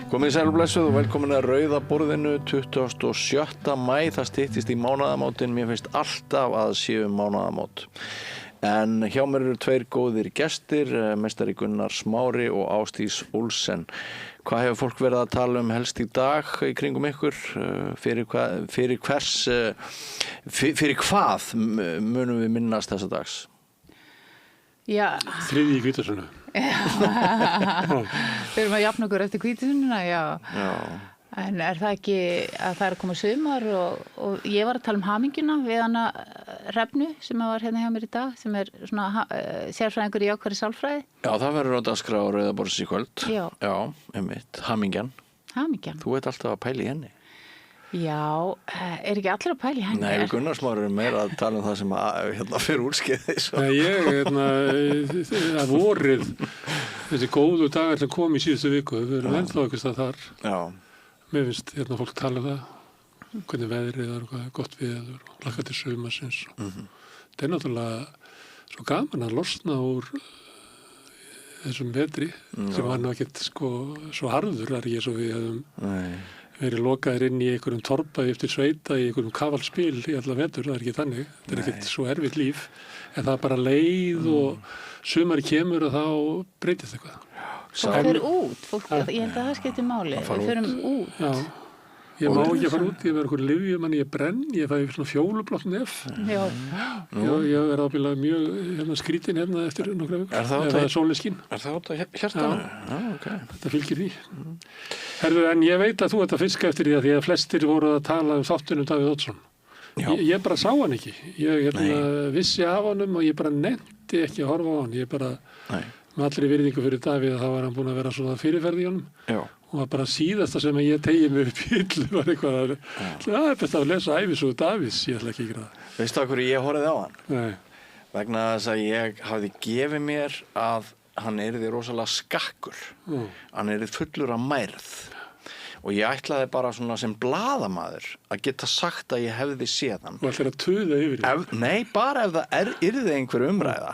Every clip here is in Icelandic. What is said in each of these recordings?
Komið sæl og blessuð og velkomin að Rauða borðinu 27. maí. Það styttist í mánaðamótin. Mér finnst alltaf að séu mánaðamót. En hjá mér eru tveir góðir gestir, meistari Gunnar Smári og Ásdís Olsen. Hvað hefur fólk verið að tala um helst í dag í kringum ykkur? Fyrir hvað munum við minnast þessa dags? Já. Þriðji hvítasunnu. Við erum að jafna okkur eftir hvítasununa, já. En er það ekki að það er að koma sumar og ég var að tala um hamingjuna við hana Hrefnu sem var hérna hjá mér í dag, sem er svona sérfræðingur í jákvæðri sálfræði. Já, það verður á dagskrá á Rauða borðs í kvöld. Já. Já, einmitt. Hamingjan. Hamingjan. Þú ert alltaf að pæla í henni. Já, er ekki allir að pæla í henni? Nei, Gunnar Smári er meira að tala um það sem fyrir úrskeiðis. Að vorið, þessi góðu dagar sem kom í síðustu viku, við erum ennþá einhvers staðar þar. Já. Mér finnst fólk tala um það, hvernig veðrið er og hvað er gott veður og hlakka til sumarsins. Það er náttúrulega svo gaman að losna úr þessum vetri sem var nú ekkert svo harður, það er ekki svo við hefum verið lokaðir inn í einhverjum torpa eftir sveita í einhverjum kafalspil í alla vetur, það er ekki þannig. Þetta er ekkert svo erfitt líf, en það er bara leið og sumari kemur og þá breytist eitthvað. Fólk fer út, ég held að það skiptir máli, við förum út. Já, ég má ekki fara út, ég verður einhverju lyfjum, en ég brenn, ég fæ svona fjólublott nef. Já. Ég er ábyggilega mjög skrítin eftir nokkra vikur, eða sólin skín. Er það út af hjartanu? Já, ok. Þetta fylgir því. Herðu, en ég veit að þú ert að fiska eftir því að flestir voru að tala um þáttinn Davíð Oddsson. Ég bara sá hann ekki. Ég vissi af honum og ég bara nennti ekki að horfa á hann. Ég bara, með allri virðingu fyrir Davíð, þá var hann búinn að vera svona fyrirferð í honum. Já. Og það bara síðasta sem ég tegi mig upp í hillu var eitthvað það er best að lesa ævisögu Davíðs, ég ætla ekki að gera það. Veistu af hverju ég horfði á hann? Nei. Vegna þess að ég hafði gefið mér að hann yrði rosalega skakkur. Hann yrði fullur af mærð. Og ég ætlaði bara svona sem blaðamaður að geta sagt að ég hefði séð hann. Og ætlaði að tuða yfir því? Nei, bara ef það yrði einhver umræða.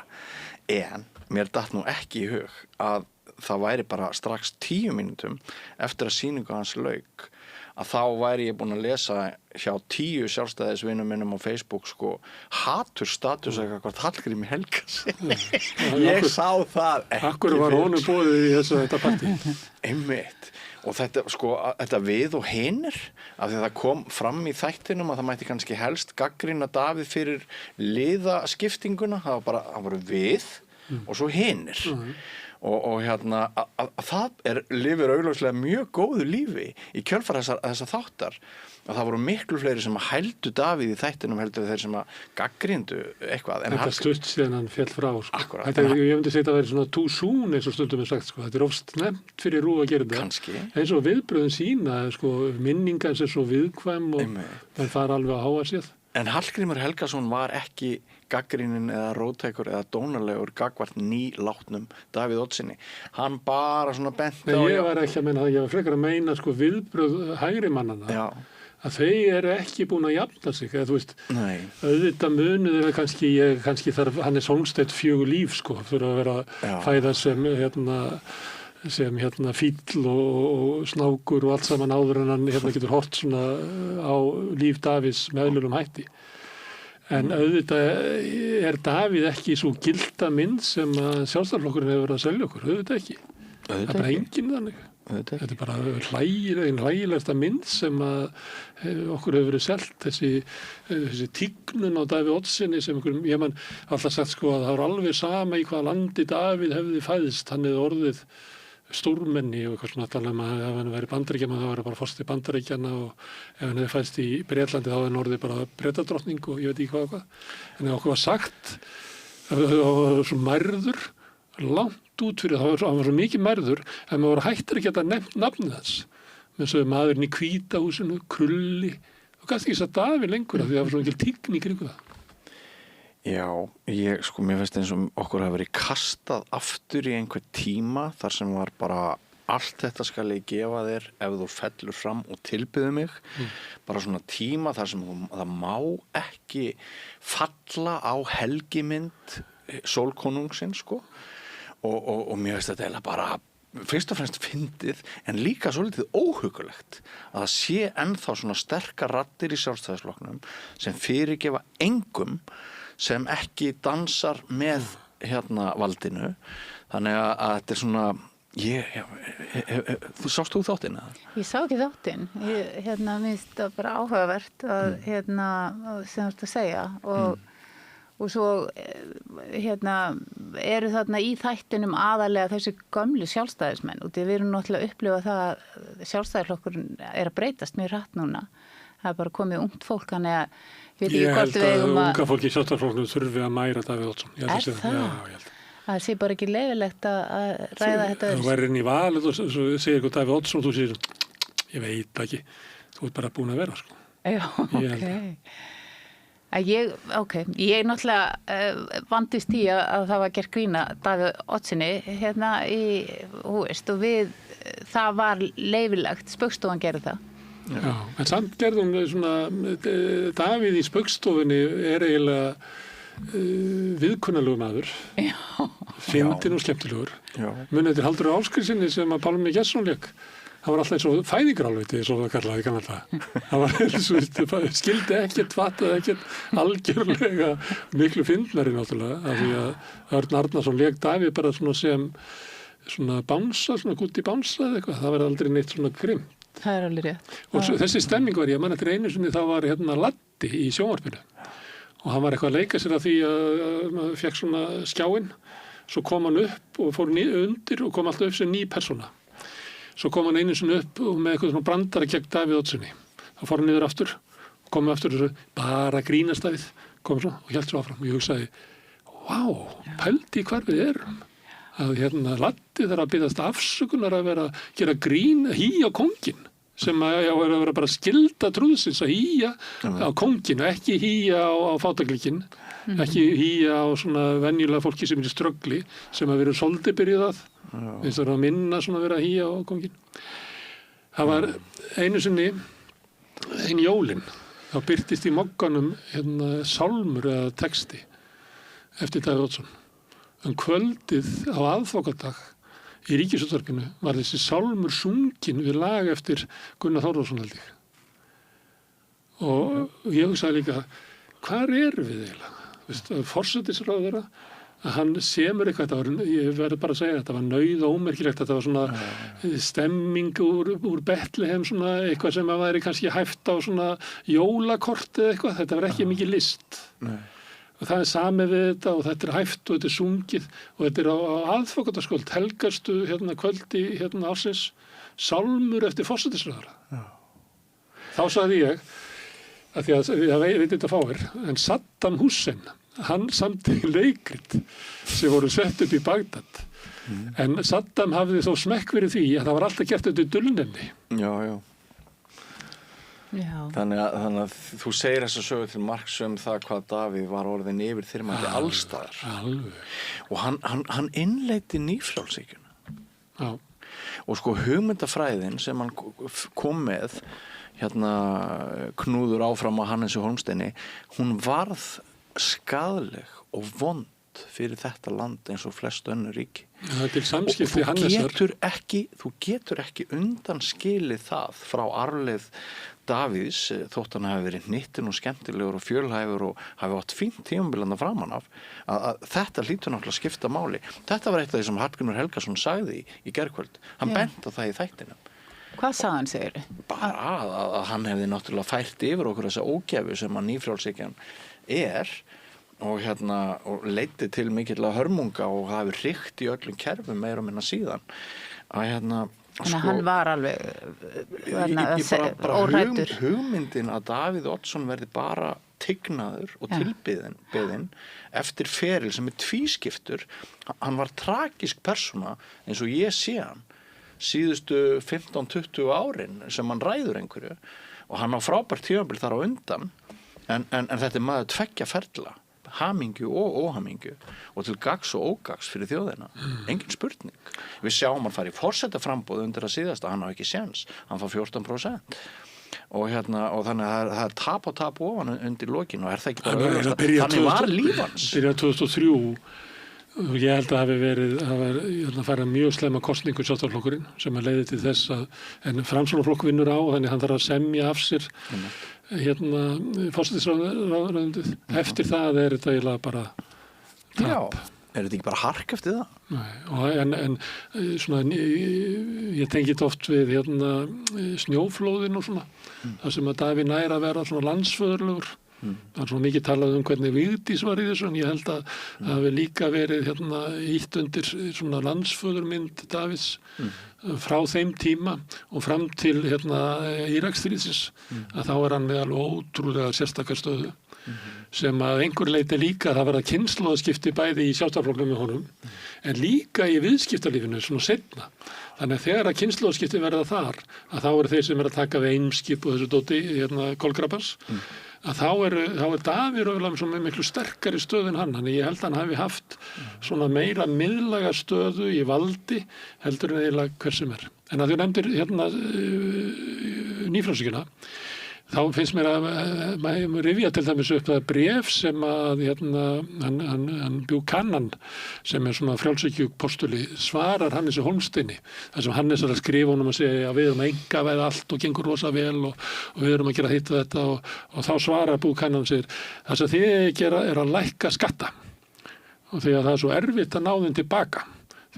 En mér datt nú ekki í hug að það væri bara strax 10 mínútum eftir að sýningu hans lauk að þá væri ég búinn að lesa hjá 10 sjálfstæðisvinum minnum á Facebook haturstatus eitthvað Hallgrími Helgasyni. Ég sá það ekki. Akkur var honum boðið í þetta partí? Einmitt. Og þetta við og hinir, af því að það kom fram í þættinum að það mætti kannski helst gagnrýna Davíð fyrir liðaskiptinguna, það voru við og svo hinir. Og það lifir augljóslega mjög góðu lífi í kjölfar þessa þáttar. Að það voru miklu fleiri sem að hældu Davíð í þættinum heldur þeir sem að gaggríndu eitthvað. Þetta stutt síðan hann féll frá. Akkurat. Ég myndi segja að það væri svona too soon eins og stundum er sagt. Þetta er ofst nefnt fyrir RÚV að gera þetta. Kannski. Eins og viðbröðin sína, minningar sem svo viðkvæm og menn fara alveg að háa sér. En Hallgrímur Helgason var ekki gagnrýnin eða róttækur eða dónarlegur gagnvart nýlátnum Davíð Oddssoni. Hann bara svona benti á... Ég var ekki að meina það, ég var frekar að meina viðbröð hægri mannana. Já. Að þau eru ekki búin að jafna sig, eða þú veist, auðvitað munið er kannski þarf, hann er Sólstedt 4 líf, fyrir að vera fæða sem fíll og snákur og allt saman áður en hann getur hort svona á líf Davíðs með eðlilegum hætti. En auðvitað er Davíð ekki svo gilda mynd sem að Sjálfstæðisflokkurinn hefur verið að selja okkur, auðvitað ekki. Það er bara enginn þannig. Þetta er bara hlægilegasta mynd sem að okkur hefur verið selt, þessi tígnun á Davíð Oddssoni sem ég man alltaf sagt að það var alveg sama í hvaða landi Davíð hefði fæðst, hann hefði orðið stórmenni og eitthvað svona talað að ef hann væri Bandaríkjaman þá var það bara forseti Bandaríkjanna og ef hann hefði fæðst í Bretlandi þá hefði hann orðið bara Bretadrottning og ég veit ekki hvað. En ef okkur var sagt að það var svo mærður langt út fyrir það, hann var svo mikið mærður en maður var hættur ekki að nefnt nafnið þess. Menn svo maðurinn í Hvíta húsinu, Krulli og kannski ekki satt Davíð lengur af því það var svo mikil tign í kringu það. Já, mér finnst eins og okkur hafi verið kastað aftur í einhver tíma þar sem var bara allt þetta skal ég gefa þér ef þú fellur fram og tilbyðu mig. Bara svona tíma þar sem það má ekki falla á helgimynd sólkonungsins og mér finnst þetta eiginlega bara fyrst og fremst fyndið en líka svolítið óhugulegt að það sé ennþá svona sterkar raddir í Sjálfstæðisflokknum sem fyrirgefa engum sem ekki dansar með valdinu. Þannig að þetta svona þú sást þú þáttinn? Ég sá ekki þáttinn. Mér finnst það bara áhugavert að sem þú ert að segja og svo eru þarna í þættinum aðalega þessi gömlu sjálfstæðismenn og við erum náttúrulega að upplifa það að sjálfstæðisflokkurinn er að breytast mjög hratt núna. Það er bara komið ungt fólk, þannig að ég held að unga fólki í sjálfstæðisflokknum þurfi að mæra Davíð Oddsson. Er það? Já, ég held. Það sé bara ekki leyfilegt að ræða þetta. Þú væri inn í val og svo segir eitthvað Davíð Oddsson og þú segir, ég veit ekki, þú ert bara búin að vera, sko. Já, Ég náttúrulega vandist í að það var gert grína Davíð Oddssoni og það var leyfilegt, Spaugstofan gerði það. Já, en samt gerðum svona, Davíð í Spaugstofunni er eiginlega viðkunnalegur maður, fyndinn og skemmtilegur. Munið eftir Halldóri Ásgrímssyni sem að Pálmi Gestsson lék. Það var alltaf eins og fæðingarálfiti, eins og það kallaði í gamla daga. Það var eins og skildi ekkert, fattaði ekkert, algjörlega miklu fyndnari náttúrulega, af því að Örn Arnarsson lék Davíð bara svona sem svona bánsa, svona gúti bánsa eða eitthvað. Það var aldrei neitt svona grimm. Það er alveg rétt. Og þessi stemming var ég mann eftir einu sinni, þá var Laddi í sjónvarpinu. Og hann var eitthvað að leika sér að því að fekk svona skjáinn, svo kom hann upp og fór undir og kom alltaf upp sem ný persóna. Svo kom hann einu sinni upp með eitthvað svona brandara gegn Davíð Oddssoni. Þá fór hann niður aftur, kom aftur og svo, bara grínast Davíð, kom svo og hélt svo áfram. Og ég hugsaði, pældi hvar við erum. Að Laddi þarf að biðjast afsökunar að vera að gera grín, hýja kónginn. Sem að vera bara skilda trúðsins að hýja á kónginu, ekki hýja á fátaklikinn, ekki hýja á svona venjulega fólki sem er í ströggli, sem að vera svolítið byrjuð að, eins og að minna svona vera að hýja á kónginu. Það var einu sinni, ein jólin, þá birtist í Mogganum sálmur eða texti eftir Davíð Oddsson. Kvöldið á aðfangadag í Ríkisútvarpinu var þessi sálmur sungin við lag eftir Gunnar Þórðarson held ég. Og ég hugsaði líka, hvar erum við eiginlega? Forsætisráðherra, að hann semur eitthvað, ég verður bara að segja, þetta var nauð og ómerkilegt, þetta var svona stemming úr Betlehem, svona eitthvað sem að væri kannski hæft á svona jólakort eða eitthvað, þetta var ekki mikið list. Nei. Og það er samið við þetta og þetta er hæft og þetta er sungið og þetta er á aðfangadagskvöld, helgastu kvöldi ársins, sálmur eftir forsætisráðherra. Þá sagði ég, að því að ég veit þetta fáir, en Saddam Hussein, hann samti leikrit sem voru sett upp í Bagdad. En Saddam hafði þó smekk fyrir því að það var alltaf gert þetta í dulnefni. Þannig að þú segir þess að sögu til marks það hvað Davíð var orðin yfir þyrmandi allstaðar. Og hann innleiddi nýfrjálshyggjuna. Og sko hugmyndafræðin sem hann kom með knúður áfram á Hannesi Hólmsteini, hún varð skaðleg og vond fyrir þetta land eins og flest önnur ríki. Það er til samskipti Hannesar. Þú getur ekki undanskilið það frá arfleið Davíðs, þótt hann hafi verið hnyttinn og skemmtilegur og fjölhæfur og hafi átt fínt tímabilanda framan af, að þetta hlýtur náttúrulega skipta máli. Þetta var eitt af því sem Hallgrímur Helgason sagði í gærkvöld. Hann benti á það í þættinum. Hvað sagði hann, segirðu? Bara að hann hefði náttúrulega fært yfir okkur þessa ógæfu sem að nýfrjálshyggjan er og leiddi til mikilla hörmunga og hafi ríkt í öllum kerfum meira og minna síðan. Þannig að hann var alveg óræddur. Hugmyndin að Davíð Oddsson verði bara tignaður og tilbeðinn eftir feril sem er tvískiptur. Hann var tragisk persóna eins og ég sé hann síðustu 15-20 árin sem hann ræður einhverju og hann á frábært tímabil þar á undan en þetta er maður tveggja ferla, hamingju og óhamingju og til gags og ógags fyrir þjóðina. Engin spurning. Við sjáum hann fara í forsetaframboð undir að síðasta, hann á ekki séns, hann fá 14%. Og þannig að það er tap ofan undir lokin og er það ekki bara þannig var lífans. Byrjað 2003 Og ég held að hafi verið að fara mjög slemma kosningu Sjálfstæðisflokkurinn sem að leiði til þess en Framsóknarflokkur vinnur á þannig hann þarf að semja af sér forsætisráðuneytið. Eftir það þetta eiginlega bara tap. Já, þetta ekki bara hark eftir það? Nei, en svona, ég tengi þetta oft við snjóflóðin og svona, það sem að Davíð nær að vera svona landsföðurlegur. Það er svona mikið talað hvernig Vigdís var í þessu en ég held að það hafi líka verið ítt undir svona landsföðurmynd Davíðs frá þeim tíma og fram til Íraksstríðsins að þá hann með alveg ótrúlega sérstakar stöðu sem að einhver leiti líka það verða kynslóðaskipti bæði í Sjálfstæðisflokknum með honum en líka í viðskiptalífinu svona seinna. Þannig að þegar að kynslóðaskipti verða þar að þá eru þeir sem að taka við Eimskip og þessu dóti kolkrabbans að þá er Davíð örugglega með miklu sterkari stöðu en hann. Þannig ég held að hann hafi haft svona meira miðlæga stöðu í valdi heldur en eiginlega hver sem er. En að þú nefndir nýfrjálshyggjuna, þá finnst mér að maður rifja til dæmis upp það bréf sem að hann Buchanan sem er svona frjálshyggjupostuli svarar Hannesi Hólmsteini þar sem Hannes er að skrifa honum að segja að við erum að einkavæða allt og gengur rosa vel og við erum að gera hitt og þetta og þá svarar Buchanan segir það sem þið gera er að lækka skatta og því að það er svo erfitt að ná þeim tilbaka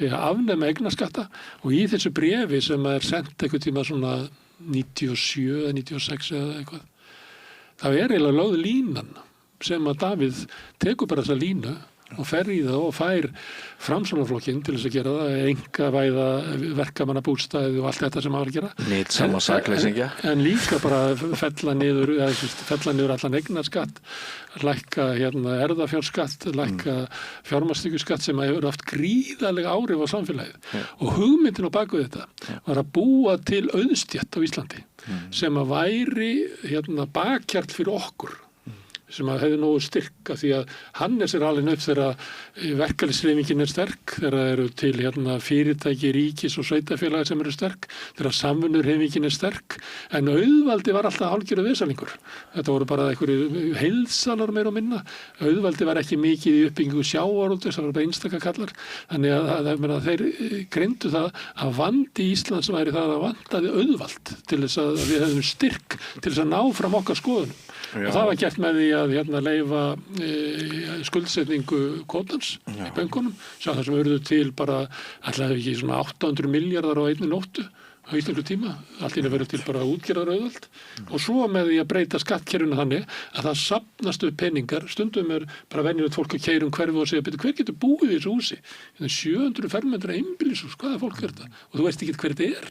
því að afnema eignaskatta og í þessu bréfi sem er sendt einhvern tíma svona 97 eða 96 eða eitthvað. Það er eiginlega lögð línan sem að Davíð tekur bara þessa línu og fer í það og fær Framsóknarflokkinn til þess að gera það, einkavæða verkamannabústaði og allt þetta sem hann var að gera. Nytsama sakleysingja. En líka bara fella niður allan eignarskatt, lækka erfðafjárskatt, lækka fjármagnstekjuskatt sem hefur haft gríðarlega áhrif á samfélagið. Og hugmyndin á baku þetta var að búa til auðstétt á Íslandi sem að væri bakhjarl fyrir okkur. Sem að hefði nógu styrka því að Hannes er alveg upp þegar verkalýðshreyfingin er sterk, þegar eru til fyrirtæki, ríkis og sveitafélagi sem eru sterk, þegar samvinnurhreyfingin er sterk, en auðvaldi var alltaf hálfgerður vesalingur. Þetta voru bara einhverju heilsalar meira og minna. Auðvaldi var ekki mikið í uppbyggingu sjávarútvegs, það var bara einstaka kallar. Þannig að þeir greindu það að vandi Íslands væri það að vandaði auðvald til þess að við hefðum styrk til þess að ná fram okkar skoðunum. Já. Og það var gert með því að leyfa skuldsetningu kvótans í bönkunum, það sem urðu til bara alltaf ekki svona 800 miljardar á einni nóttu á íslensku tíma, allt inni verður til bara útgerðarauðvald og svo með því að breyta skattkerfinu þannig að það safnast upp peningar, stundum er bara venjulegt fólk að keyra hverfi og segja, hver getur búið í þessu húsi? 700 fermetra einbýlishús, hvaða fólk er þetta? Og þú veist ekki hver þetta er.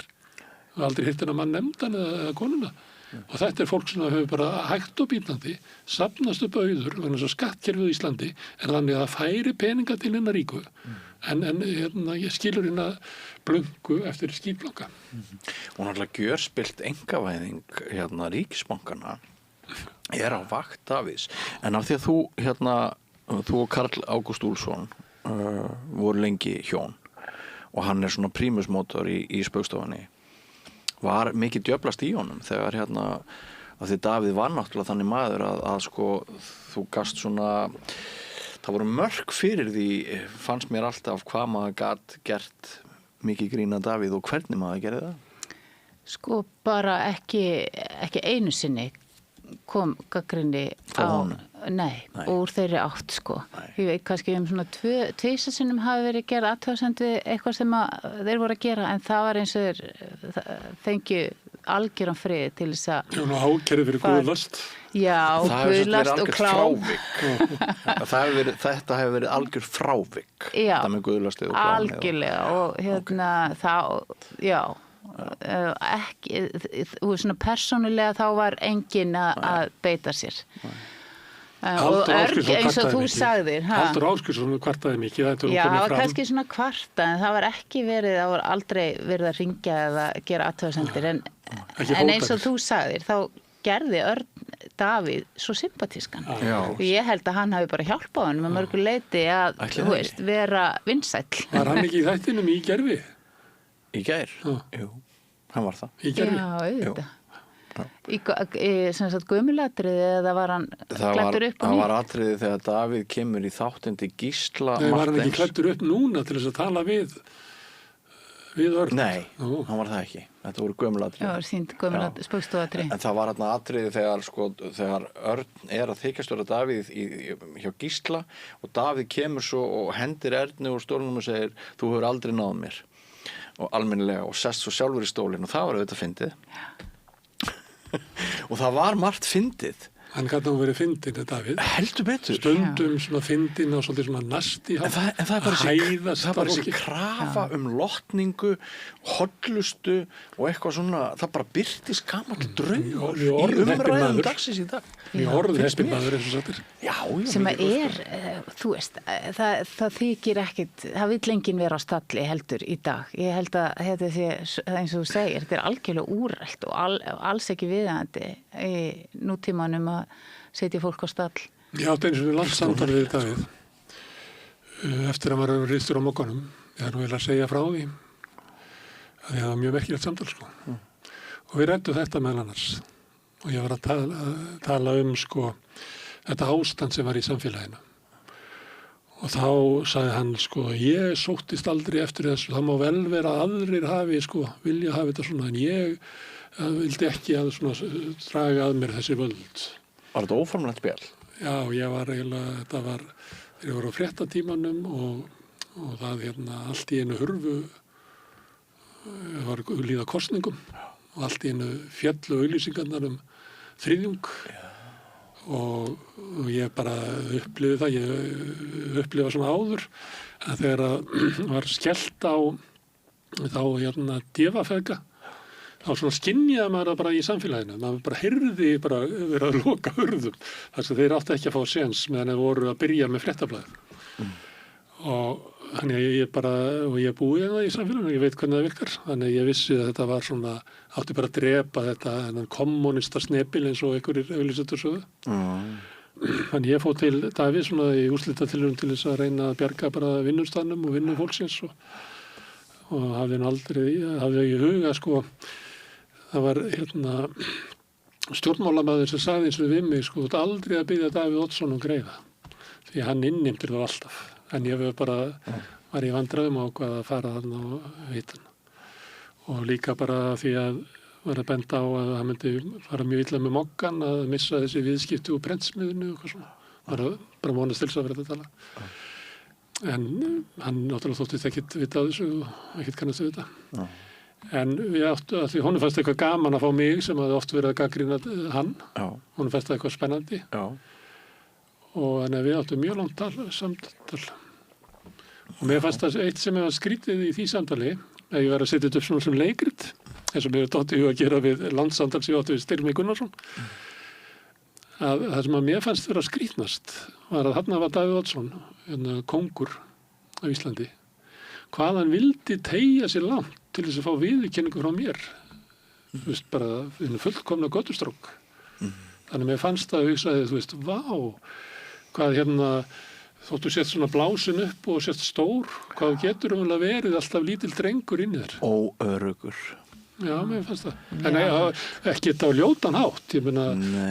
Þú har aldrei heyrt þennan mann nefndan eða konuna. Og þetta er fólk sem hefur bara hægt og bítandi safnast upp auður vegna þess að skattkerfið í Íslandi er þannig að það færi peninga til hinna ríku en ég skilur hérna blöngu eftir skýtblokka. Og náttúrulega gjörspillt einkavæðing ríkisbankana er á vakt Davíðs en af því að þú og Karl Ágúst Úlfsson voru lengi hjón og hann er svona prímusmótor í Spaugstofunni var mikið djöflast í honum þegar að því Davíð var náttúrulega þannig maður að sko þú gast svona það voru mörk fyrir því fannst mér alltaf hvað maður gat gert mikið grína Davíð og hvernig maður gerði það? Sko bara ekki einu sinni kom gagnrýni á nei, úr þeirri átt sko. Ég veit kannski svona tvisvar sinnum hafi verið gerð athugasemd eitthvað sem þeir voru að gera en það var eins og þeir fengju algjöran frið til þess að ákærði fyrir guðlast. Já, guðlast og klám. Þetta hefur verið algjör frávik. Já, þetta með guðlastið og klámið. Algjörlega og þá, já ekki, svona persónulega þá var enginn að beita sér og eins og þú sagðir Halldór Ásgeirsson kvartaði mikið já, það var kannski svona kvarta en það var ekki verið, það var aldrei verið að ringja eða gera athugasemdir en eins og þú sagðir þá gerði Örn Davíð svo sympatískan og ég held að hann hafi bara hjálpað hann með mörgu leiti að vera vinsæll. Var hann ekki í þættinum í gerfi? Í gær? Jú, hann var það. Í gerfi? Já, auðvitað. sem sagt gömulatriði eða var hann klæddur upp og Það var atriði þegar Davíð kemur í þáttinn til Gísla Nei, var hann Marteins. ekki klæddur upp núna til þess að tala við Örn? Nei, hann var það ekki. Þetta voru gömulatriði. Já, var sýnt spöggstofatriði. En það var þarna atriði þegar Örn er að þykjastjóra Davíð hjá Gísla og Davíð kemur svo og hendir Erni úr stólnum og segir þú hefur aldrei náð mér og almennilega og sest svo sjálfur í stólinn og það var auðvitað fyndið. Og það var margt fyndið. Hann gæti nú verið fyndin, Davíð. Heldur betur. Stundum svona fyndin og svolítið svona nasti. En það er bara þessi krafa lotningu, hollustu og eitthvað svona, það bara birtist gamall draumur í umræðum dagsins í dag. Mjög orðheppinn maður eins og sattir. Já. Sem þú veist, það þykir ekkit, það vill enginn vera á stalli heldur í dag. Ég held að þetta sé, eins og þú segir, þetta er algjörlega úrrælt og alls ekki viðandi í nútímanum að setja fólk á stall. Ég átti eins og við landssamtal við Davíð eftir að maður rýstur á mokkanum. Ég nú vilja segja frá því að það var mjög merkilegt samtal sko. Og við ræddum þetta meðal annars og ég var að tala sko þetta ástand sem var í samfélaginu. Og þá sagði hann sko ég sóttist aldrei eftir þessu, það má vel vera að aðrir hafi sko vilja hafa þetta svona en ég vildi ekki að svona draga að mér þessi völd. Var þetta óformlegt spjall? Já, ég var eiginlega, þetta var, þegar ég var á fréttatímanum og það allt í einu hurfu, var líða kosningum og allt í einu fjallu auglýsingarnar þriðjung og ég bara upplifði það, ég upplifa svona áður að þegar það var skellt á þá djefafeðga þá svona skynjaði maður það bara í samfélaginu. Maður bara heyrði bara verið að loka hurðum. Þess að þeir áttu ekki að fá séns meðan þeir voru að byrja með fréttablaðið. Og þannig að ég búið það í samfélaginu, ég veit hvernig það virkar. Þannig að ég vissi að þetta var svona, átti bara að drepa þetta kommunista snepil eins og einhverjir auglýsendur sögðu. Þannig ég fór til Davíð svona í úrslitatilraun til þess að reyna að bjarga bara vinnustafnum og vinnu fólksins og hafði í huga sko það var stjórnmálamaður sem sagði eins og við mig sko, þú ert aldrei að biðja Davíð Oddsson greiða því hann innheimtir það alltaf en ég bara var í vandræðum á hvað að fara þarna og veitan og líka bara því að var að benda á að hann myndi fara mjög illa með mokkan að missa þessi viðskipti úr prentsmiðinu og eitthvað svona var bara vonast til þess að vera að tala en hann náttúrulega þóttist ekkit vita á þessu og ekkit kannast við þetta en við áttu að því honum fannst eitthvað gaman að fá mig sem hafði oft verið að gagnrýna hann honum fannst það eitthvað spennandi og en við áttu mjög langt samtal og mér fannst það eitt sem ég var skrítið í því samtali að ég var að setja þetta upp svona sem leikrit eins og mér dotti að gera við landssamtal sem ég áttu við Styrmi Gunnarsson að það sem að mér fannst vera skrítnast var að þarna var Davíð Oddsson kóngur á Íslandi hvað hann vildi teygja sér langt til þess að fá viðurkenningu frá mér þú veist bara fullkomna göttustrók þannig mér fannst það að hugsaði þú veist vá hvað þóttu sett svona blásin upp og sett stór hvað getur verið alltaf lítill drengur inn í þér óöruggur Já, mér fannst það. En ekki þetta á ljótan hátt. Ég meina,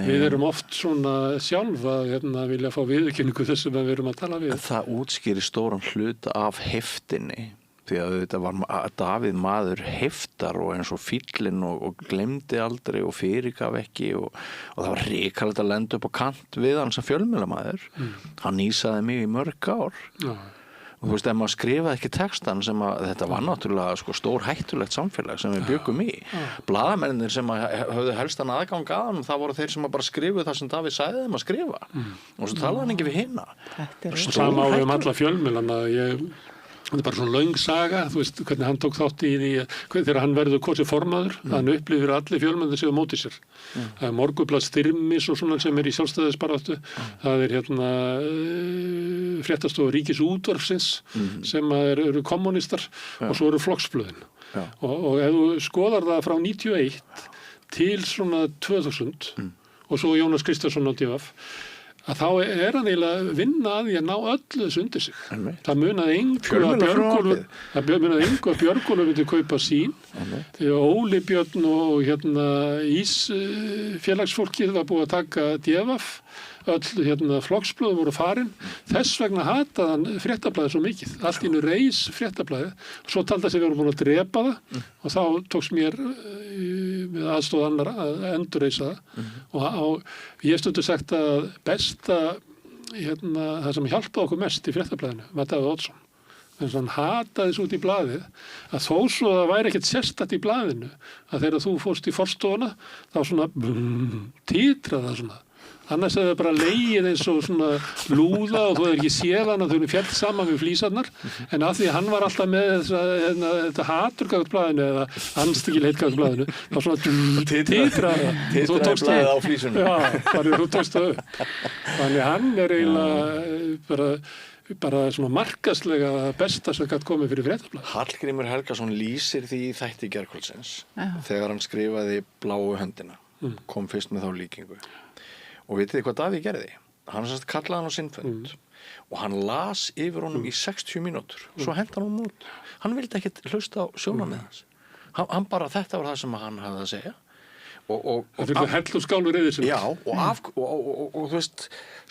við erum oft svona sjálf að vilja fá viðurkenningu þess að við erum að tala við. Það útskýrir stóran hlut af heftinni. Því að þetta var Davíð maður heftar og eins og fíllinn og glemdi aldrei og fyrirgaf ekki og það var hrikalegt að lenda upp á kant við hann sem fjölmiðlamaður. Hann nýsaði mig í mörg ár. Já. Og þú veist, ef maður skrifaði ekki textan sem að þetta var náttúrulega sko stór hættulegt samfélag sem við byggum í. Blaðamennir sem höfðu helstan aðgang að hann, það voru þeir sem bara skrifuðu það sem Davíð sagði þeim að skrifa. Og svo talaði hann ekki við hinna. Það má við alla fjölmiðlana, þetta er bara svona löng saga, þú veist hvernig hann tók þátt í því þegar hann verður kosið formaður, hann upplifir allir fjölmiðlar sig á móti sér. Það er Morgunblað Styrmis og svona sem í sjálfstæðisbaráttu, það er fréttastofa Ríkisútvarpsins sem eru kommunistar og svo eru flokksblöðin. Og ef þú skoðar það frá 91 til svona 2000 og svo Jónas Kristjánsson á DV að þá hann eiginlega að vinna að því að ná öllu þessu undir sig. Það munaði engu að Björgólfur myndi kaupa sín. Óli Björn og félagsfólkið var búið að taka DFF, öll flokksblöð voru farin. Þess vegna hataði hann fréttablaðið svo mikið. Allt í einu reis fréttablaðið. Svo taldi að sig verið búin að drepa það og þá tókst mér með aðstoð annara að endurreisa það. Og ég stundu sagt að besta það sem hjálpaði okkur mest í fréttablaðinu var Davíð Oddsson. Þannig að hann hataði þessu út í blaðið að þó svo að það væri ekkert sérstakt í blaðinu að þegar þú fórst í forstofuna þá svona titraði það svona. Annars hefði það bara legið eins og svona lúða og þú hefði ekki séð hann að þau fjall saman við flísarnar en af því að hann var alltaf með þetta haturgagtblaðinu eða anstíkileitgagtblaðinu þá svona titraði það. Titraði blaðið á flísunum. Já, þú tókst það upp. Þannig hann eiginlega bara svona markaslega besta sem gætt komið fyrir fréttablaðið. Hallgrímur Helgason lýsir því í þætti gærkvöldsins þegar hann skrifaði Bláu höndina, kom fyrst með þá líkingu. Og vitið þið hvað Davíð gerði? Hann kallaði hann á sinn fund og hann las yfir honum í 60 mínútur. Svo henti hann út. Hann vildi ekkert hlusta á sjónarmið hans. Hann bara, þetta var það sem hann hafði að segja. Það fyrir hell og skálur yfir sem. Já, og þú veist,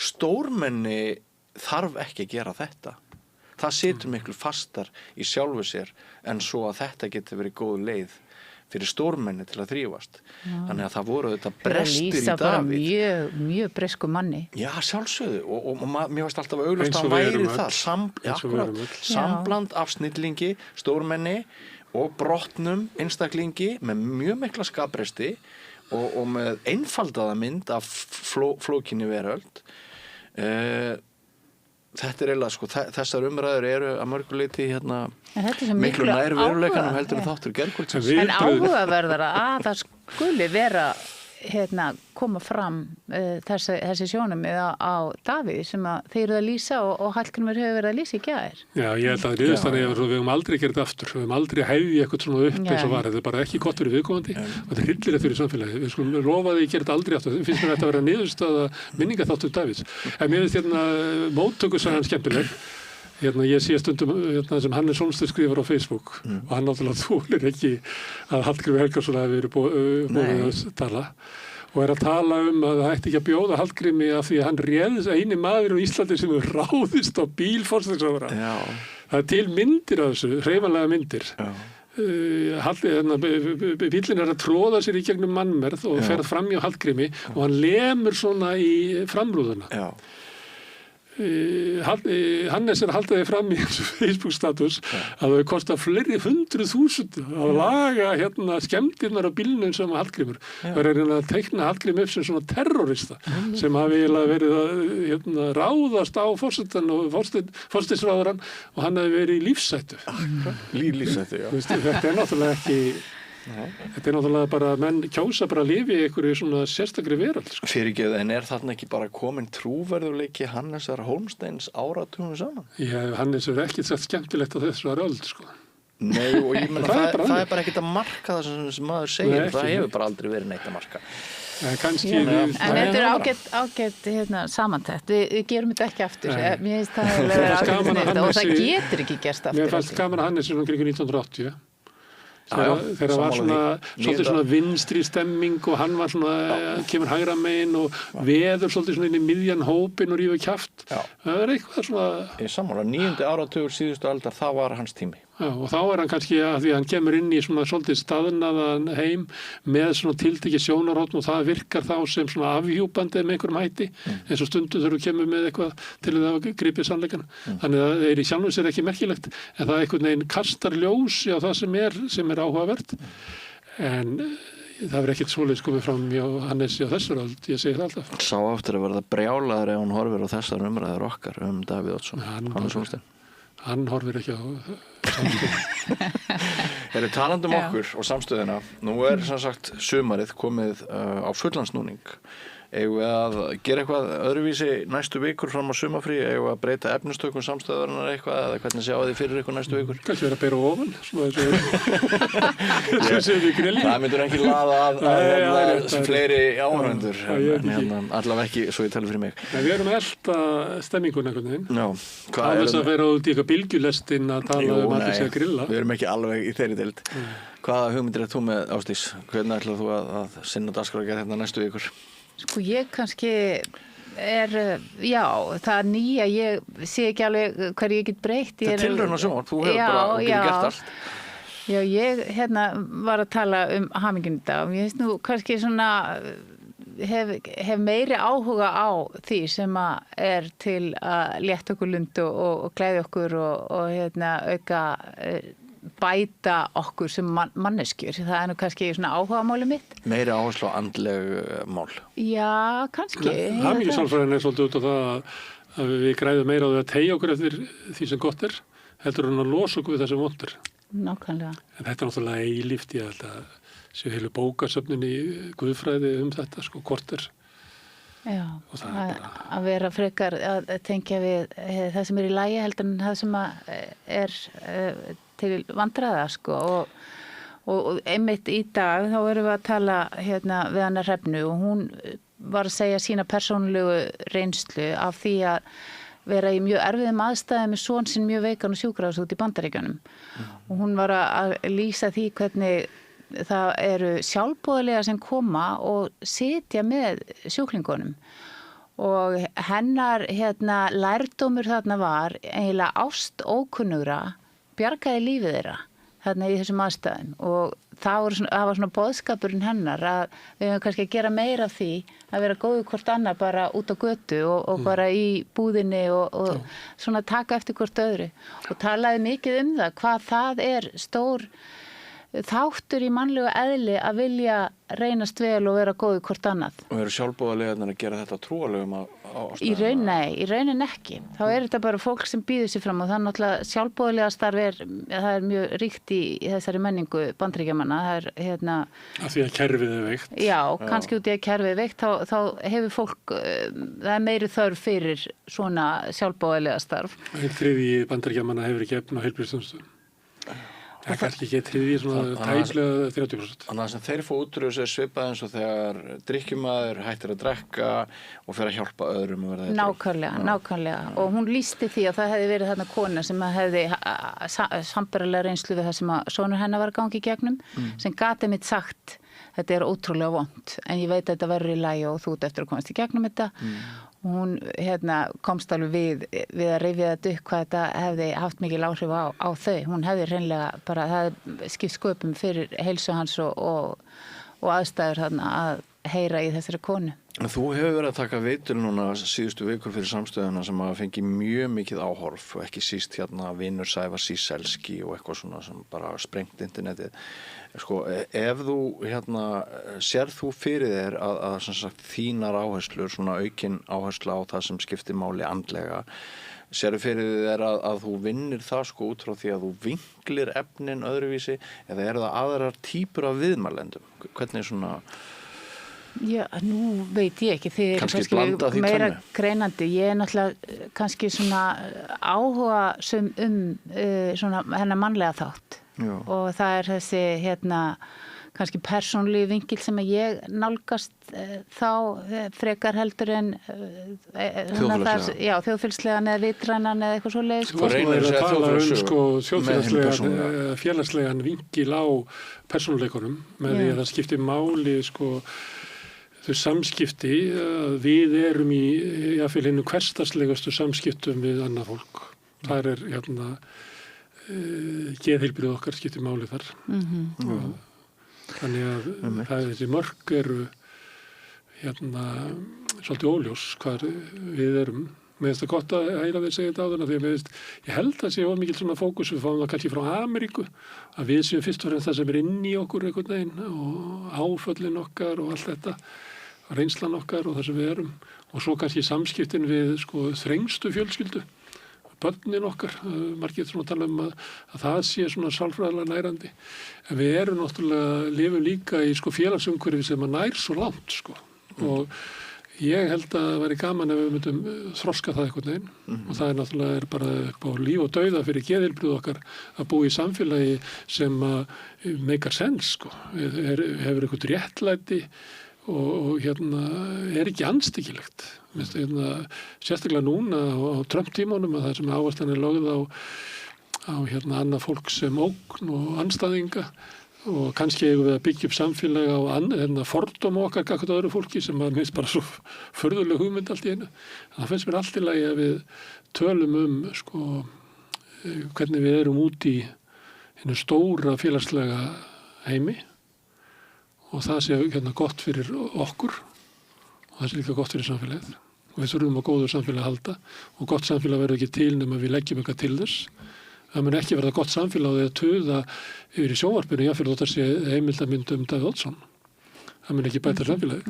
stórmenni þarf ekki að gera þetta. Það situr miklu fastar í sjálfu sér en svo að þetta getur verið góð leið fyrir stórmenni til að þrífast. Þannig að það voru þetta brestir í Davíð. Lýsa bara mjög bresku manni. Já, sjálfsögðu. Og mér varst alltaf augljóst að hann væri það. Sambland af snillingi, stórmenni og brotnum einstaklingi með mjög mikla skapresti og með einfaldaða mynd af flókinni veröld. Þetta eiginlega, sko, þessar umræður eru að mörguleyti miklu nær veruleikanum heldur en þáttur gærkvöldsins. En áhugaverðara að það skuli vera koma fram þessi sjónarmið á Davíð sem að þeir eru að lýsa og Hallgrímur hefur verið að lýsa í gær. Já, ég held að niðurstaðan við höfum aldrei gert aftur. Við höfum aldrei hefði eitthvað svona upp eins og var. Þetta er bara ekki gott fyrir viðkomandi og þetta er hryllilegt fyrir samfélagi. Við skulum lofa því að gera þetta aldrei aftur. Það finnst mér þetta að vera niðurstaða minningaþáttur Davíðs. En mér finnst móttökusagan skemmtileg. Ég sé stundum sem Hannes Solsted skrifar á Facebook og hann náttúrulega þolir ekki að Hallgrímur Helgason hafi verið búið að tala og að tala að það ætti ekki að bjóða Hallgrími af því að hann réðist eini maður á Íslandi sem ráðist á bíl forsætisráðherra. Það er til myndir af þessu, hreyfanlega myndir. Bíllinn að tróða sér í gegnum mannmerð og ferð fram hjá Hallgrími og hann lemur svona í framrúðuna. Hannes að halda þig fram í Facebook-status að þau kosta fleiri 100.000 að laga skemmtirnar á bílnum sem Hallgrímur verður að teikna Hallgrím upp sem svona terrorista sem hafi verið að ráðast á forsetann og forsætisráðherrann og hann hafi verið í lífshættu. Lífshættu, já. Þetta er náttúrulega ekki Þetta er náttúrulega bara að menn kjósa bara að lifa í einhverju svona sérstakri veröld. Fyrirgeðu, en þarna ekki bara komin trúverðuleiki Hannesar Hólmsteins áratugum saman? Já, Hannes er ekkert sett skemmtilegt á þessu öld, sko. Nei, og ég meina það er bara ekkert að marka það sem maður segir. Það hefur bara aldrei verið neitt að marka. En þetta er ágætt samantekt. Við gerum þetta ekki aftur. Mér finnst það og það getur ekki gerst aftur. Mér fannst gaman að Hannes kring 1980. Þegar það var svolítið svona vinstri stemming og hann var svona kemur hægra megin og veður svolítið svona inn í miðjan hópin og rífa kjaft. Það er eitthvað svona Ég sammála, 9. áratugur síðustu aldar, það var hans tími. Já, og þá er hann kannski að því að hann kemur inn í svona svolítið staðnaðan heim með svona tiltekið sjónarhorn og það virkar þá sem svona afhjúpandi með einhverjum hætti eins og stundum þegar þú kemur með eitthvað til það að grípið sannleikann. Þannig að það er í sjálfum sér ekki merkilegt en það einhvern veginn kastar ljós á það sem er áhugavert en það verður ekkert svoleiðis komið fram hjá Hannesi á þessar öld, ég segi það alltaf. Sá aftur að verða brjálaður ef hún horfir á þessar umræður okkar Davíð Oddsson. Hann horfir ekki á samstöðuna. Talandi okkur og samstöðuna, nú sem sagt sumarið komið á fullan snúning eigum við að gera eitthvað öðruvísi næstu vikur fram á sumarfrí, eigum við að breyta efnistökum samstæðurinnar eitthvað, eða hvernig sjáu þið fyrir ykkur næstu vikur? Kannski vera að bera ofan, svona þessu við grilli. Það myndur ekki laða að fleiri áhörvendur, en allavega ekki svo ég tala fyrir mig. Við erum elda stemminguna einhvern veginn. Já. Það er þess að vera út í eitthvað bylgjulestin að tala að það sé að grilla. Við erum ekki alveg í þeirri deild. Hvaða hugmyndir þú með, Ásdís? Hvernig ætlar þú að sinna dagskrárgerð hérna næstu vikur? Sko ég kannski það nýja, ég sé ekki alveg hverju ég get breytt. Það er tilraun á sjónvarp, þú hefur bara gert allt. Já, ég var að tala hamingjuna í dag. Ég finnst nú kannski svona, hef meiri áhuga á því sem er til að létta okkur lund og gleðja okkur og auka bæta okkur sem manneskjur. Það er nú kannski svona áhugamáli mitt. Meiri áherslu á andleg mál. Já, kannski. Hamingjusálfræðin er svolítið út á það að við græðum meira á því að teygja okkur eftir því sem gott er, heldur en að losa okkur við það sem vont er. Nákvæmlega. En þetta er náttúrulega eilíft, ég held að séu heilu bókasöfnin í guðfræði þetta, hvort er. Já, að vera frekar að tengja við það sem er í lagi heldur en það sem er til vandræða og einmitt í dag þá erum við að tala við hana Hrefnu og hún var að segja sína persónulegu reynslu af því að vera í mjög erfiðum aðstæðum með son sinn mjög veikan og sjúkrahús út í Bandaríkjunum og hún var að lýsa því hvernig það eru sjálfboðaliðar sem koma og sitja með sjúklingunum og hennar lærdómur þarna var eiginlega ást ókunnugra bjargaði lífið þeirra þarna í þessum aðstæðum og það var svona boðskapurinn hennar að við höfum kannski að gera meira af því að vera góðu hvort annar bara út á götu og bara í búðinni og svona taka eftir hvort öðru og talaði mikið það hvað það er stór þáttur í mannlegu eðli að vilja reynast vel og vera góðu hvort annað. Og eru sjálfboðaliðarnir að gera þetta trúalegum ástæðum? Í raunin ekki. Þá er þetta bara fólk sem býður sig fram og það er náttúrulega sjálfboðaliðastarf það er mjög ríkt í þessari menningu Bandaríkjamanna. Það er Af því að kerfið er veikt. Já, kannski út í að kerfið er veikt þá hefur fólk, það er meiri þörf fyrir svona sjálfboðaliðastarf. Einn þriðji Bandaríkjamanna hefur ekki efni á heilbrigðisþjónustu. Það er kannski ekki þriðji svona tæplega 30%. Þannig að sem þeir fá útrúið sér svipað eins og þegar drykkjumaður hættir að drekka og fer að hjálpa öðrum að verða Nákvæmlega. Og hún lýsti því að það hefði verið þarna kona sem hefði sambærilega reynslu við það sem að sonur hennar var að gangi í gegnum sem gat einmitt sagt þetta er ótrúlega vont en ég veit að þetta verður í lagi og þú ert eftir að komast í gegnum þetta og hún komst alveg við að rifja þetta upp hvað þetta hefði haft mikil áhrif á þau. Hún hefði hreinlega bara, það hefði skipt sköpum fyrir heilsu hans og aðstæður þarna að heyra í þessari konu. Þú hefur verið að taka viðtöl núna síðustu vikur fyrir samstöðuna sem að fengi mjög mikið áhorf og ekki síst vinur Sævar Síselski og eitthvað svona sem bara sprengt internetið. Sko, ef þú sérð þú fyrir þér að sem sagt, þínar áherslur, svona aukin áherslu á það sem skiptir máli andlega, sérðu fyrir þér að þú vinnir það sko út frá því að þú vinklir efnin öðruvísi eða eru það aðrar típur af viðmælendum? Hvernig svona... Já, nú veit ég ekki, þið eru kannski meira greinandi. Ég er náttúrulega kannski svona áhuga svona hennar mannlega þátt. Já. Og það er þessi kannski persónlegi vinkil sem ég nálgast þá frekar heldur en þjóðfélagslegan eða vitrænan eða eitthvað svoleiðis. Þú reynir að tala þjóðfélagslegan félagslegan vinkil á persónuleikunum með því að það skiptir máli þau samskipti við erum í jáfnvel einu hversdagslegustu samskiptum við annað fólk. Það er geðheilbrigði okkar skiptir máli þar. Þannig að þessi mörk eru svolítið óljós hvar við erum. Mér finnst það gott að heyra þeir segja þetta áður því að ég held að sé of mikil svona fókus við fáum það kannski frá Ameríku að við séum fyrst og fremst það sem er inn í okkur einhvern veginn og áföllin okkar og allt þetta reynslan okkar og það sem við erum og svo kannski samskiptin við þrengstu fjölskyldu börnin okkar, margir svona tala að það sé svona sálfræðilega nærandi en við erum náttúrulega lifum líka í félagsumhverfi sem að nær svo langt og Ég held að það væri gaman ef við myndum þroska það einhvern veginn og það náttúrulega bara upp á líf og dauða fyrir geðheilbrigði okkar að búa í samfélagi sem meikar sens, sko. Hefur eitthvað réttlæti og er ekki andstyggilegt. Sérstaklega núna á Trump-tímanum að það sem áherslan lögð á annað fólk sem ógn og andstæðinga og kannski eigum við að byggja upp samfélag á fordóma okkar gagnvart öðru fólki sem að minnst bara svo furðuleg hugmynd allt í einu. Það finnst mér allt í lagi að við tölum sko, hvernig við erum út í hinu stóra félagslega heimi og það sé gott fyrir okkur og það sé líka gott fyrir samfélagið. Og við þurfum á góðu samfélagi að halda og gott samfélag verður ekki til nema við leggjum eitthvað til þess. Það mun ekki verða gott samfélag að tuða yfir í sjónvarpinu, jáfnfyrir þótt að sé heimildamynd Davíð Oddsson. Það mun ekki bæta samfélagið.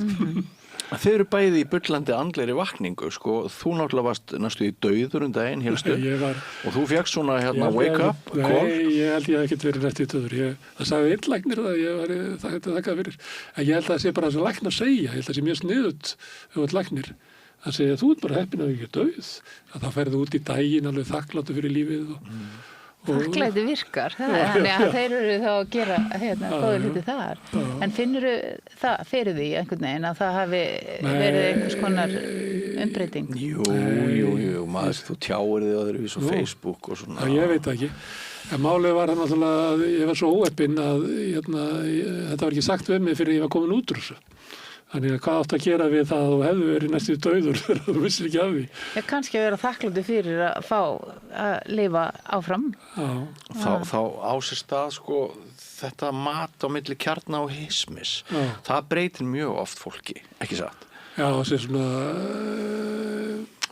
Þið eru bæði í bullandi andlegri vakningu, sko. Þú náttúrulega varst næstu í dauður daginn, helstu. Og þú fékkst svona wake up call. Nei, ég held ég hef ekkert verið næstu í dauður. Það sagði einn læknir að ég var þakkað fyrir. En ég held að það sé bara það sem læknar segja. Ég held að það sé mjög sniðugt ef þú ert læknir. Það segja þú ert bara heppinn að ekki dauð. Þá ferðu út í daginn alveg þakkláttur fyrir lífið Þakklæti virkar, þannig að þeir eru þá að gera góða hluti þar. En finnur það fyrir því einhvern veginn að það hafi verið einhvers konar umbreyting? Jú, maður, þú tjáir þig öðruvís á Facebook og svona. Já, ég veit ekki. En málið var náttúrulega að ég var svo óheppinn að þetta var ekki sagt við mig fyrir ég var komin út úr þessu. Þannig að hvað átt að gera við það og hefðu verið næstu dauður þegar þú vissir ekki af því. Ég kannski að vera þakklátur fyrir að fá að lifa áfram. Þá á sér stað sko þetta mat á milli kjarna og hismis. Það breytir mjög oft fólki, ekki satt? Já, það sé svona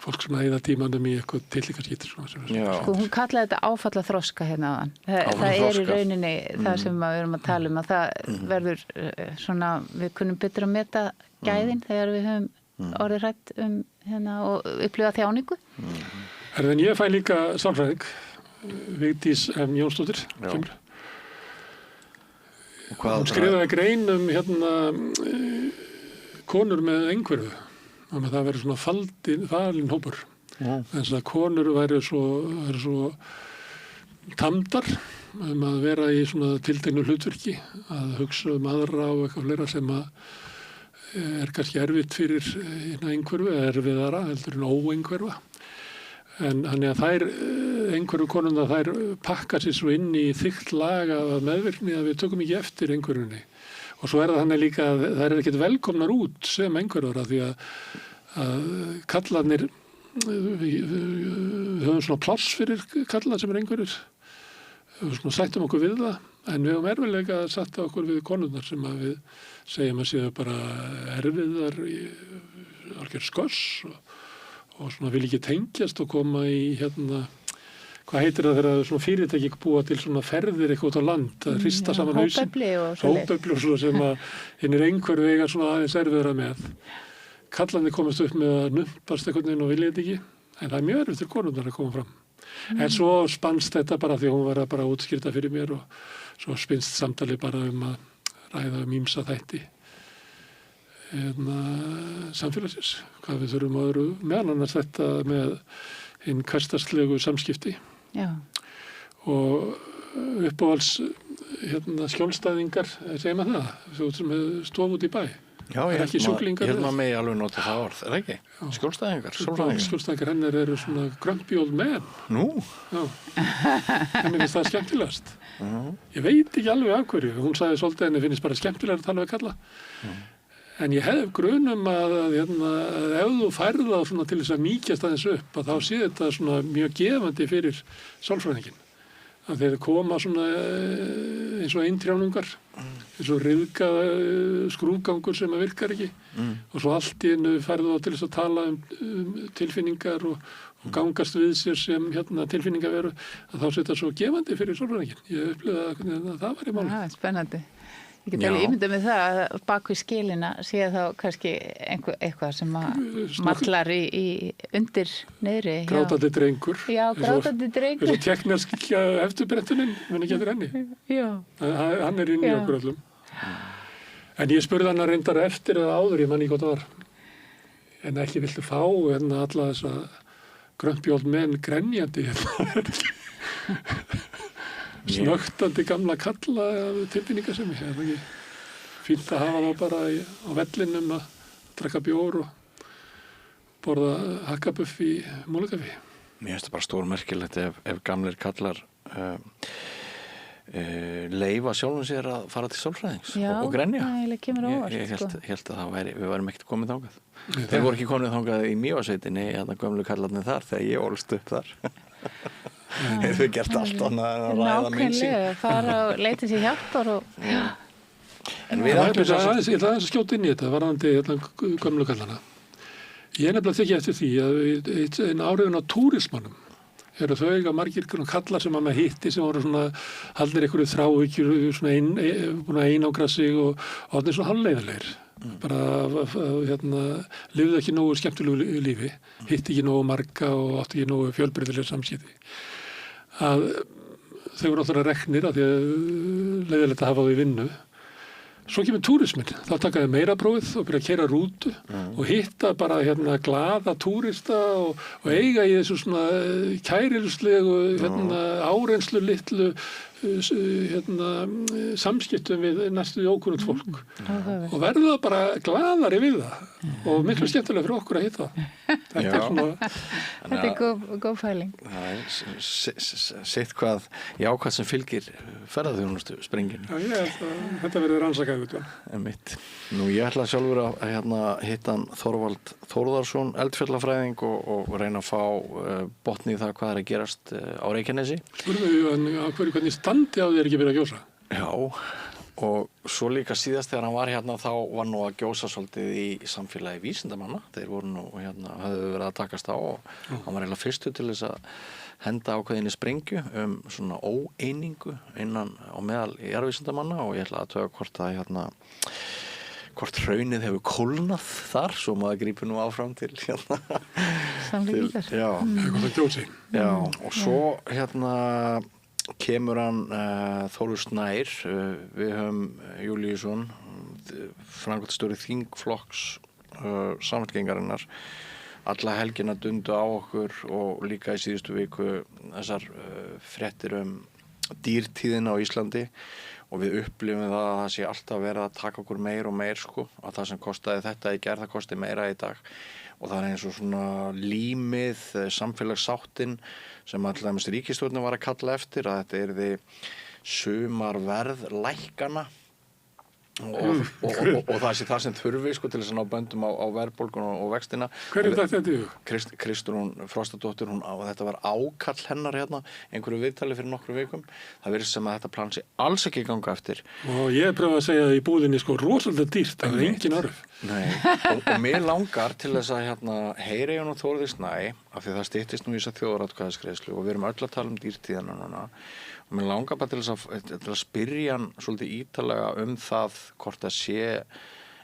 fólk sem að eyða tímanum í eitthvað tilíkarskýtur. Sko, hún kallaði þetta áfalla þroska hérna áðan. Það er í rauninni það sem við erum að tala um að það verður svona, við kunnum betur að meta gæðin þegar við höfum orðið hrætt og upplifa þjáningu. En ég fæ líka sálfræðing, Vigdís M. Jónsdóttir. Hún skrifaði grein konur með einhverfu. Þannig að það verður svona falin hópur. Þess að konur væru svo tamdar að vera í svona tilteknu hlutverki, að hugsa aðra og eitthvað fleira sem að kannski erfitt fyrir einhverfu, erfiðara heldur en óeinhverfa. En þannig að þær einhverfu konuna þær pakka sér svo inn í þykkt lag af meðvirkni að við tökum ekki eftir einhverfunni. Og svo það þannig líka að það ekkert velkomnar út sem einhverjur af því að kallarnir, við höfum svona pláss fyrir kallar sem einhverjur, við svona sættum okkur við það, en við höfum erfiðlega sætta okkur við konurnar sem að við segjum að séu bara erfiðar, algjör sköss og svona vil ekki tengjast og koma í hvað heitir það þegar svona fyrirtæki búa til svona ferðir eitthvað út á land að hrista saman hausinn. Hópefli og svona sem að hinnir einhverju eiga svona aðeins erfiðara með. Kallandi komast upp með að numpast eitthvað inn og vilja þetta ekki, en það er mjög erfitt fyrir konurnar að koma fram. En svo spannst þetta bara því hún var bara að útskýrta fyrir mér og svo spinnst samtali bara að ræða ýmsa þætti samfélagsins. Hvað við þurfum öðru meðan annars þetta með hinn hversdagslegu samskipti. Já. Og uppáhalds skjólstæðingar, segir maður það, svo sem stof út í bæ. Já, ég held maður megi alveg nota það orð, er ekki? Skjólstæðingar, sálfræðingar. Skjólstæðingar hennar eru svona grumpy old man. Nú? Já. Henni finnst það skemmtilegast. Ég veit ekki alveg af hverju. Hún sagði svolítið henni finnst bara skemmtilega að tala við kalla. En ég hef grunum að ef þú færð það svona til þess að mýkjast aðeins upp, að þá sé þetta svona mjög gefandi fyrir sálfræðinginn. Að þeir koma svona eins og eintrjánungar, eins og ryðga skrúðgangur sem að virkar ekki. Og svo allt í einu færðu þá til þess að tala tilfinningar og gangast við sér sem tilfinningaveru, að þá sé þetta svo gefandi fyrir sálfræðinginn. Ég upplifði að það var í máli. Spennandi. Ég get alveg ímyndað með það að bak við skilina sé þá kannski eitthvað sem að mallar í undir niðri. Grátandi drengur. Já, grátandi drengur. Eins og teknarskja eftirbrettunin, muni ekki eftir henni. Já. Hann inn í okkur öllum. En ég spurði hann að reyndar eftir eða áður, ég man ekki hvað það var. En ekki viltu fá alla þessa grömpjóld menn grenjandi snögtandi gamla kalla tilfinningasemi. Það er ekki fínt að hafa þá bara á vellinum að drakka bjór og borða hakkabuff í múlakafi. Mér finnst það bara stórmerkilegt ef gamlir kallar leyfa sjálfum sér að fara til sálfræðings og grenja. Já, það kemur óvart. Ég held að við værum ekkert komið þangað. Þeir voru ekki komið þangað í Mývatnssveitinni, gömlu kallarnir þar, þegar ég ólst upp þar. Þeir hefur gert allt annað að ræða minn sín. Nákvæmlega, fara og leita sér hjálpar og... En við ætlum að skjóta inn í þetta, varðandi gömlu kallarna. Ég nefnilega tekið eftir því að einn áhrifin á túrismannum eru þau að margir kallar sem að maður hitti sem voru svona haldnir einhverju þráhyggjur, svona búin að einangra sig og orðnir svona hálfleiðarlegir. Bara lifðu ekki nógu skemmtilegu lífi, hitti ekki nógu marga og átti ekki nógu fjölbreytilega samskipti. Að þau voru alltaf reknir að því að leiðilegt að hafa þau í vinnu. Svo kemur túrisminn, þá taka þau meira prófið og byrja að keyra rútu og hitta bara glada túrista og eiga í þessu svona kærilslegu áreynslu litlu samskiptum við næstu ókunnugt fólk og verða bara gladari við það og miklu skemmtilega fyrir okkur að hitta þetta er svona þetta er góð fæling sitt hvað jákvæð sem fylgir ferðaþjónustu springin þetta verður rannsakað Nú ég ætla sjálfur að hitta Þorvald Þórðarsson eldfjallafræðing og reyna að fá botni í það hvað er að gerast á Reykjanesi hvernig standi á þér ekki verið að gjósa? Já, og svo líka síðast þegar hann var þá var nú að gjósa svolítið í samfélagi vísindamanna. Þeir voru nú höfðu verið að takast á og hann var eiginlega fyrstur til þess að henda ákveðinni sprengju svona óeiningu innan á meðal jarðvísindamanna og ég ætla að töga hvort hraunið hefur kólnað þar, svo maður grípur nú áfram til samlíkingar. Já, og svo kemur hann Þórður Snær, við höfum Júlíusson, framkvæmdastjóri þingflokks Samfylkingarinnar, alla helgina dundu á okkur og líka í síðustu viku þessar fréttir dýrtíðina á Íslandi og við upplifum það sé alltaf verið að taka okkur meir og meir að það sem kostaði þetta í gær, það kosti meira í dag og það er eins og svona límið, samfélagssáttin sem alltaf ríkisstjórnin var að kalla eftir að þetta yrði sumarverð lækkana og það sé það sem þurfi til þess að ná böndum á verðbólgun og vextina. Hver er þetta? Kristrún Frostadóttir, og þetta var ákall hennar einhverju viðtali fyrir nokkru vikum. Það virðist sem að þetta plan sé alls ekki ganga eftir. Og ég pröfa að segja í búðinni rosalega dýrt, það er engin örf. Nei, og mér langar til þess að heyra ég nú Þórði Snæ, af því það styttist nú í þessa þjóðaratkvæðisgreiðslu og við erum öll að tala dýrtíðina núna. Og mér langar bara til að spyrja hann svolítið ítarlega það hvort það sé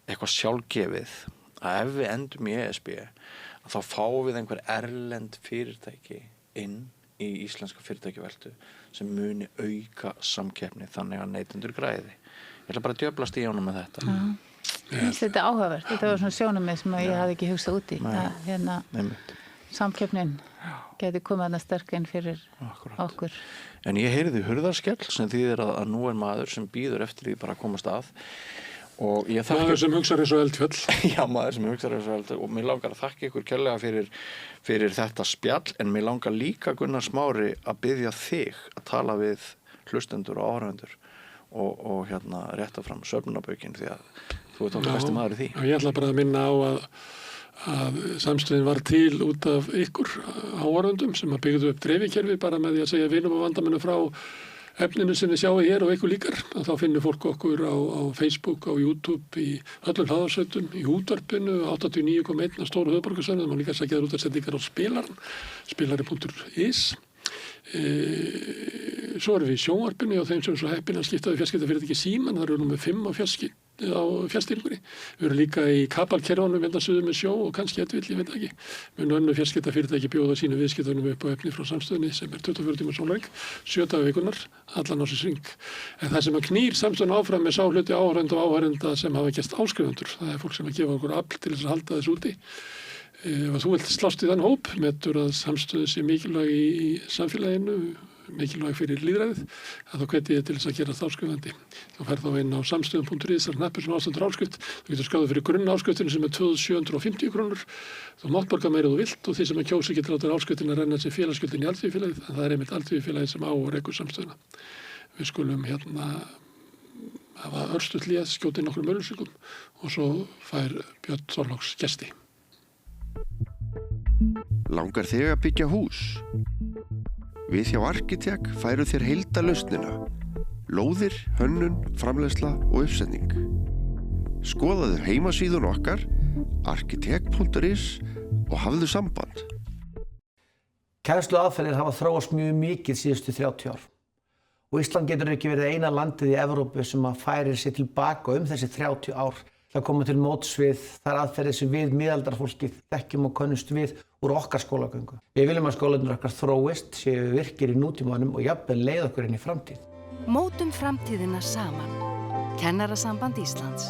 eitthvað sjálfgefið að ef við endum í ESB að þá fáum við einhver erlend fyrirtæki inn í íslenska fyrirtækjaveltu sem muni auka samkeppni þannig að neytendur græði. Ég ætla bara að djöflast í honum með þetta. Þetta er áhugavert. Þetta var svona sjónarmið sem ég hafði ekki hugsað út í. Samkeppnin geti komið þarna sterk inn fyrir okkur. En ég heyriði hurðarskell sem þýðir að nú er maður sem bíður eftir því bara að komast að. Maður sem hugsar eins og eldfjöll. Já, maður sem hugsar eins og eldfjöll og mér langar að þakka ykkur kærlega fyrir þetta spjall en mér langar líka Gunnar Smári að biðja þig að tala við hlustendur og áhorfendur og rétta fram söfnunarbókin því að þú ert okkar besti maður í því. Ég ætla bara að minna á að samstöðin var til út af ykkur áhorfendum sem að byggðu upp dreifikerfi bara með því að segja vinum og vandamennu frá efninu sem þið sjáu hér og ykkur líkar. Þá finnur fólk okkur á Facebook, á YouTube, í öllum hlaðarsveitum, í útvarpinu, 89,1 á stóru höfuðborgarsvæðinu. Það má líka sækja þær útvarpsendingar á spilari.is. Svo erum við í sjónvarpinu og þeim sem svo heppin að skipta við fjarskiptafyrirtæki Símann, það eru númer 5 á fjarstýringunni. Við erum líka í kabalkerfanum suður með sjó og kannski ég veit ekki. Við erum önnur fjarskiptafyrirtæki bjóða sínu viðskiptunum upp á efni frá samstöðinni sem er 24 tíma sólarhring, 7 daga vikunnar, allan ársins hring. En það sem að knýr samstöðin áfram með sáhluti áhorfenda og áhorfenda sem hafa gert áskrifundur. Það er fólk sem að gefa okkur afl til þess að halda þess úti. Ef þú vilt slást í þann hóp, metur að samstöðu sé mikilvæg í samfélaginu, mikilvæg fyrir lýðræðið, að þá hveti ég til þess að gera það áskrifandi. Þú ferð þá inn á samstöðum.is, þar hnappur sem ástandur áskrift, þú getur skráðið fyrir grunnáskriftinu sem 2.750 krónur, þú mátt borga meira þú vilt og því sem kjósi getur látið áskriftin að renna sem félagsgjöldin í Alþýðufélagið, en það einmitt Alþýðufélagið sem á og rekur samstöðuna. Við skulum hafa örstutt hlé, skjóta inn nokkrum auglýsingum og svo fær Björn Þorláks gesti. Langar þig að byggja hús? Við hjá Arkitek færu þér heildarlausnina. Lóðir, hönnun, framleiðsla og uppsetning. Skoðaðu heimasíðun okkar, arkitek.is og hafðu samband. Kennsluaðferðir hafa þróast mjög mikið síðustu 30 ár. Og Ísland getur ekki verið eina landið í Evrópu sem að færir sig tilbaka þessi 30 ár. Það koma til móts við þær aðferðir sem við miðaldarfólkið þekkjum og könnumst við úr okkar skólagöngu. Við viljum að skólarnir okkar þróist, séu virkir í nútímanum og jafnvel leið okkur inn í framtíð. Mótum framtíðina saman. Kennarasamband Íslands.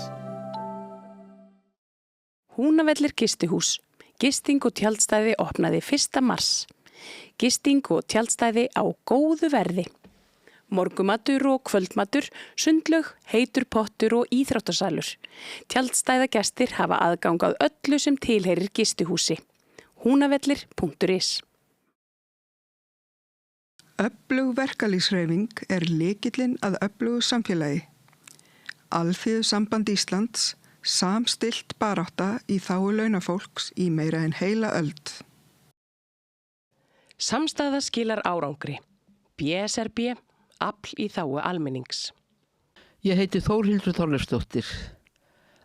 Húnavellir gistihús. Gisting og tjaldstæði opnaði 1. mars. Gisting og tjaldstæði á góðu verði. Morgumatur og kvöldmatur, sundlaug, heitur pottur og íþróttasalur. Tjaldstæðagestir hafa aðgang að öllu sem tilheyrir gistihúsi. Húnavellir.is. Öflug verkalýðshreyfing lykillinn að öflugu samfélagi. Alþýðusamband Íslands, samstillt barátta í þágu launafólks í meira en heila öld. Samstaða skilar árangri. BSRB, afl í þágu almennings. Ég heiti Þórhildur Þorleifsdóttir.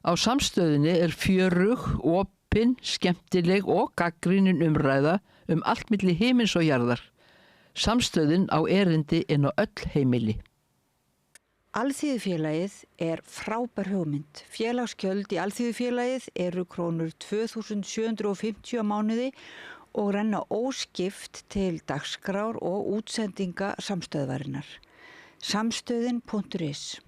Á samstöðinni fjörug, opin, skemmtileg og gagnrýnin umræða allt milli himins og jarðar. Samstöðin á erindi inn á öll heimili. Alþýðufélagið frábær hugmynd. Félagsgjöld í Alþýðufélagið krónur 2.750 á mánuði og renna óskipt til dagskrár og útsendinga samstöðvarinnar. Samstöðin.is